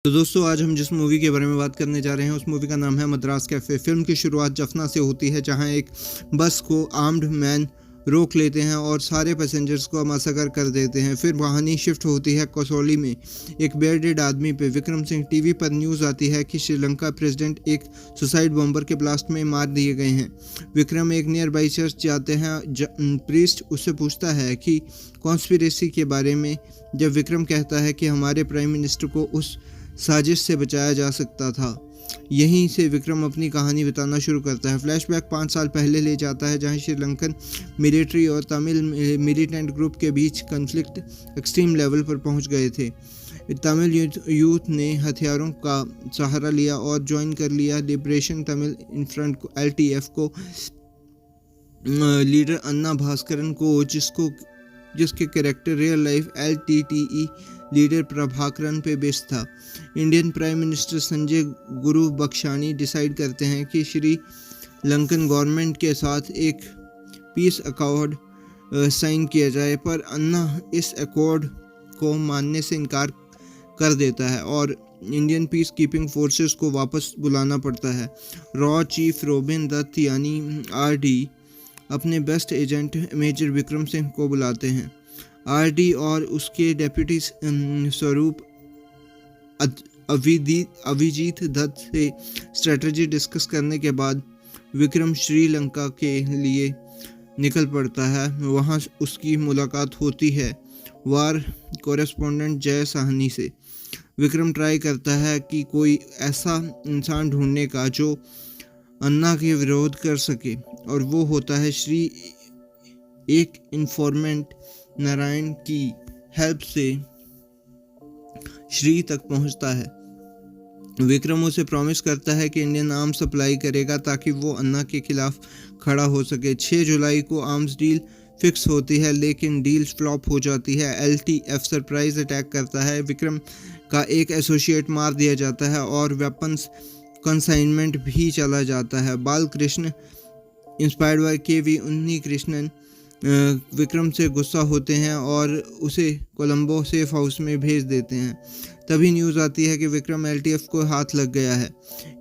तो दोस्तों आज हम जिस मूवी के बारे में बात करने जा रहे हैं उस मूवी का नाम है मद्रास कैफ़े। फिल्म की शुरुआत जफना से होती है जहां एक बस को आर्म्ड मैन रोक लेते हैं और सारे पैसेंजर्स को मासकर कर देते हैं। फिर कहानी शिफ्ट होती है कसौली में एक बेडेड आदमी पे। विक्रम सिंह टीवी पर न्यूज़ आती है कि श्रीलंका प्रेसिडेंट एक सुसाइड बॉम्बर के ब्लास्ट में मार दिए गए हैं। विक्रम एक नियर बाई चर्च जाते हैं। प्रीस्ट उससे पूछता है कि कॉन्स्पिरेसी के बारे में। जब विक्रम कहता है कि हमारे प्राइम मिनिस्टर को उस साजिश से बचाया जा सकता था। यहीं से विक्रम अपनी कहानी बताना शुरू करता है। फ्लैशबैक 5 साल पहले ले जाता है जहां श्रीलंकन मिलिट्री और तमिल मिलिटेंट ग्रुप के बीच कन्फ्लिक्ट एक्सट्रीम लेवल पर पहुंच गए थे। तमिल यूथ ने हथियारों का सहारा लिया और ज्वाइन कर लिया लिबरेशन तमिल फ्रंट को, LTF को। लीडर अन्ना भास्करन को जिसके character real life LTTE leader Prabhakaran पे बेस्ड था। इंडियन प्राइम मिनिस्टर संजय गुरु बख्शानी डिसाइड करते हैं कि श्रीलंकन गवर्नमेंट के साथ एक पीस अकॉर्ड साइन किया जाए, पर अन्ना इस अकॉर्ड को मानने से इनकार कर देता है और इंडियन पीस कीपिंग फोर्सेस को वापस बुलाना पड़ता है। रॉ चीफ रोबिन दत्त यानी RD अपने best agent major Vikram Singh को बुलाते हैं। RD और उसके डेप्यूटी स्वरूप अभिजीत दत्त से स्ट्रेटजी डिस्कस करने के बाद विक्रम श्रीलंका के लिए निकल पड़ता है। वहां उसकी मुलाकात होती है वार कॉरेस्पोंडेंट जय साहनी से। विक्रम ट्राई करता है कि कोई ऐसा इंसान ढूंढने का जो अन्ना के विरोध कर सके, और वो होता है श्री। एक इन्फॉर्मेंट नारायण की हेल्प से श्री तक पहुंचता है। विक्रम उसे प्रॉमिस करता है कि इंडियन आर्म्स सप्लाई करेगा ताकि वो अन्ना के खिलाफ खड़ा हो सके। 6 जुलाई को आर्म्स डील फिक्स होती है, लेकिन डील फ्लॉप हो जाती है। LTF सरप्राइज अटैक करता है। विक्रम का एक एसोसिएट मार दिया जाता है और वेपन्स कंसाइनमेंट भी चला जाता है। बालकृष्ण इंस्पायर्ड बाय KV उन्नी कृष्णन विक्रम से गुस्सा होते हैं और उसे कोलंबो सेफ हाउस में भेज देते हैं। तभी न्यूज़ आती है कि विक्रम LTF को हाथ लग गया है।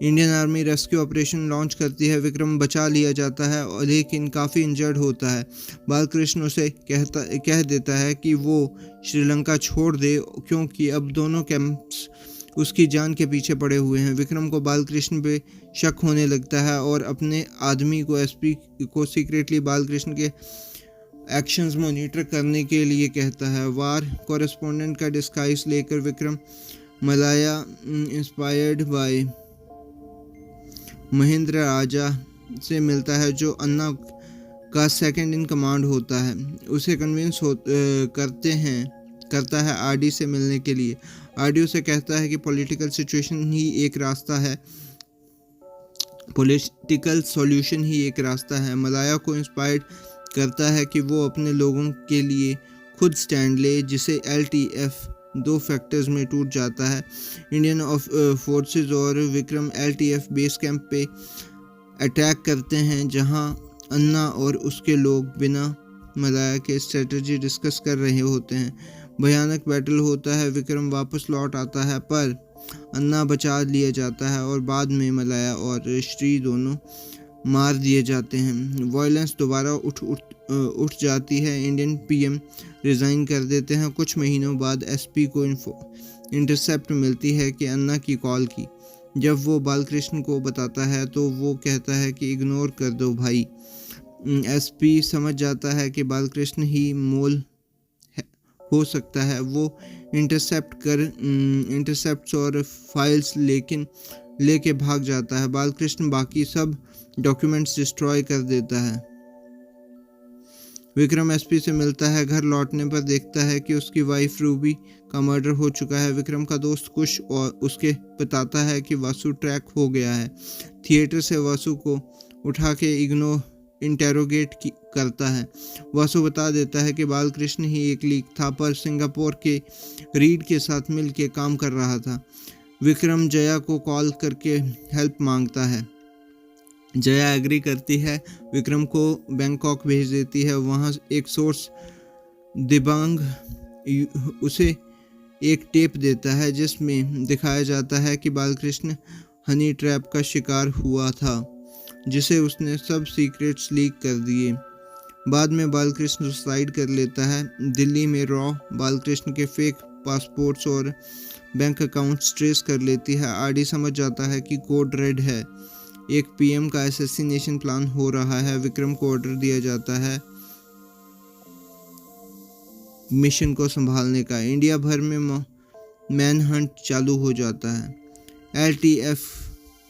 Indian army rescue operation launch करती है। विक्रम बचा लिया जाता है और लेकिन काफ़ी इंजर्ड होता है। बालकृष्ण उसे कह देता है कि वो श्रीलंका छोड़ दे क्योंकि अब दोनों कैंप्स उसकी जान के पीछे पड़े हुए हैं। विक्रम को बालकृष्ण पे शक होने लगता है और अपने आदमी को SP को सीक्रेटली बालकृष्ण के एक्शंस मॉनिटर करने के लिए कहता है। वार कॉरेस्पोंडेंट का डिस्गाइज लेकर विक्रम मलाया इंस्पायर्ड बाय महेंद्र राजा से मिलता है जो अन्ना का सेकंड इन कमांड होता है। उसे कन्विंस करता है RD से मिलने के लिए। RD उसे कहता है कि पॉलिटिकल सॉल्यूशन ही एक रास्ता है। मलाया को इंस्पायर्ड करता है कि वो अपने लोगों के लिए खुद स्टैंड ले, जिसे LTF 2 फैक्टर्स में टूट जाता है। इंडियन फोर्सेस और विक्रम LTF बेस कैंप पे अटैक करते हैं जहां अन्ना और उसके लोग बिना मलाया के स्ट्रेटजी डिस्कस कर रहे होते हैं। भयानक बैटल होता है। विक्रम वापस लौट आता है पर अन्ना बचा लिया जाता है और बाद में मलाया और श्री दोनों मार दिए जाते हैं। वायलेंस दोबारा उठ जाती है। इंडियन PM रिज़ाइन कर देते हैं। कुछ महीनों बाद SP को इंटरसेप्ट मिलती है कि अन्ना की कॉल की। जब वो बालकृष्ण को बताता है तो वो कहता है कि इग्नोर कर दो भाई। SP समझ जाता है कि बालकृष्ण ही मोल हो सकता है। वो इंटरसेप्ट्स और फाइल्स लेके भाग जाता है। बालकृष्ण बाकी सब डॉक्यूमेंट्स डिस्ट्रॉय कर देता है। विक्रम SP से मिलता है। घर लौटने पर देखता है कि उसकी वाइफ रूबी का मर्डर हो चुका है। विक्रम का दोस्त कुश और उसके बताता है कि वासु ट्रैक हो गया है। थिएटर से वासु को उठा के इंटेरोगेट करता है। वासु बता देता है कि बालकृष्ण ही एक लीक था, पर सिंगापुर के रीड के साथ मिल के काम कर रहा था। विक्रम जया को कॉल करके हेल्प मांगता है। जया एग्री करती है। विक्रम को बैंकॉक भेज देती है। वहाँ एक सोर्स दिबांग उसे एक टेप देता है जिसमें दिखाया जाता है कि बालकृष्ण हनी ट्रैप का शिकार हुआ था, जिसे उसने सब सीक्रेट्स लीक कर दिए। बाद में बालकृष्ण सुसाइड कर लेता है। दिल्ली में रॉ बालकृष्ण के फेक पासपोर्ट्स और बैंक अकाउंट्स ट्रेस कर लेती है। आरडी समझ जाता है कि कोड रेड है, एक पीएम का असैसिनेशन प्लान हो रहा है। विक्रम को ऑर्डर दिया जाता है मिशन को संभालने का। इंडिया भर में मैनहंट चालू हो जाता है। एलटीएफ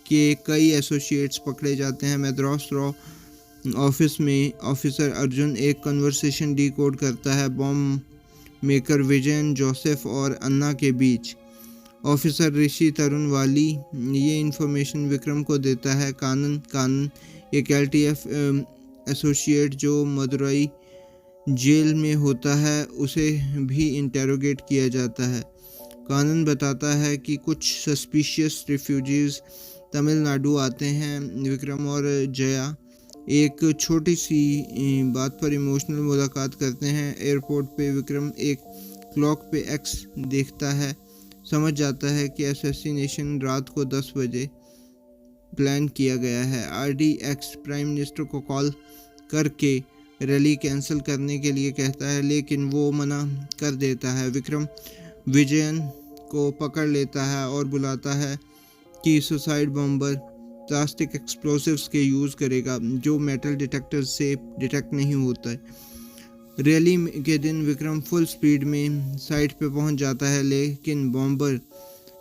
के कई एसोसिएट्स पकड़े जाते हैं। मद्रास रॉ ऑफिस में ऑफिसर अर्जुन एक कन्वर्सेशन डिकोड करता है बॉम्ब मेकर विजयन जोसेफ और अन्ना के बीच। ऑफिसर ऋषि तरुण वाली ये इन्फॉर्मेशन विक्रम को देता है। कानन एक एलटीएफ एसोसिएट जो मदुरई जेल में होता है, उसे भी इंटेरोगेट किया जाता है। कानन बताता है कि कुछ सस्पिशियस रिफ्यूजीज तमिलनाडु आते हैं। विक्रम और जया एक छोटी सी बात पर इमोशनल मुलाकात करते हैं। एयरपोर्ट पे विक्रम एक क्लॉक पे एक्स देखता है, समझ जाता है कि असैसिनेशन रात को 10 बजे प्लान किया गया है। आरडीएक्स प्राइम मिनिस्टर को कॉल करके रैली कैंसिल करने के लिए कहता है, लेकिन वो मना कर देता है। विक्रम विजयन को पकड़ लेता है और बुलाता है कि सुसाइड बॉम्बर प्लास्टिक एक्सप्लोसिव्स के यूज़ करेगा जो मेटल डिटेक्टर से डिटेक्ट नहीं होता है। रैली के दिन विक्रम फुल स्पीड में साइट पे पहुंच जाता है, लेकिन बॉम्बर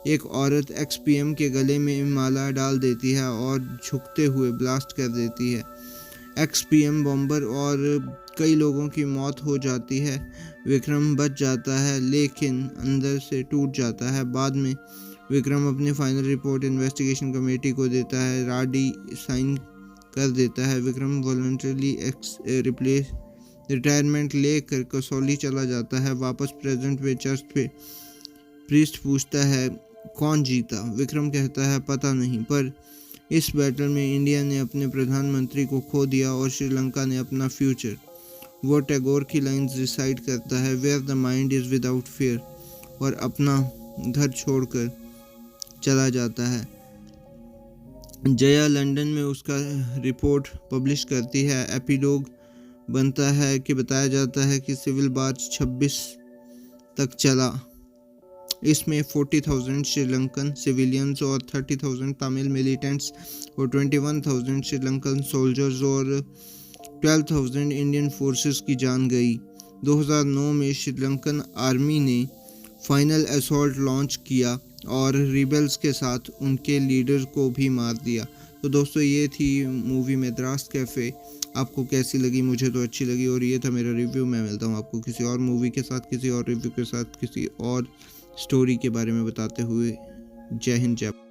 एक औरत एक्सपीएम के गले में माला डाल देती है और झुकते हुए ब्लास्ट कर देती है। एक्सपीएम बॉम्बर और कई लोगों की मौत हो जाती है। विक्रम बच जाता है लेकिन अंदर से टूट जाता है। बाद में विक्रम अपनी फाइनल रिपोर्ट इन्वेस्टिगेशन कमेटी को देता है। राडी साइन कर देता है। विक्रम वॉलंटरली रिटायरमेंट लेकर कसौली चला जाता है। वापस प्रेजेंट में चर्च पे प्रीस्ट पूछता है कौन जीता। विक्रम कहता है पता नहीं, पर इस बैटल में इंडिया ने अपने प्रधानमंत्री को खो दिया और श्रीलंका ने अपना फ्यूचर। वो टैगोर की लाइन्स रिसाइट करता है, where the mind is without fear, और अपना घर छोड़कर चला जाता है। जया लंदन में उसका रिपोर्ट पब्लिश करती है। एपिलॉग बनता है कि बताया जाता है कि सिविल मार्च 26 तक चला। इसमें 40,000 श्रीलंकन सिविलियंस और 30,000 तमिल मिलिटेंट्स और 21,000 श्रीलंकन सोल्जर्स और 12,000 इंडियन फोर्सेस की जान गई। 2009 में श्रीलंकन आर्मी ने फाइनल असॉल्ट लॉन्च किया और रिबेल्स के साथ उनके लीडर को भी मार दिया। तो दोस्तों ये थी मूवी मद्रास कैफ़े। आपको कैसी लगी? मुझे तो अच्छी लगी और ये था मेरा रिव्यू। मैं मिलता हूँ आपको किसी और मूवी के साथ, किसी और रिव्यू के साथ, किसी और स्टोरी के बारे में बताते हुए। जय हिंद, जय।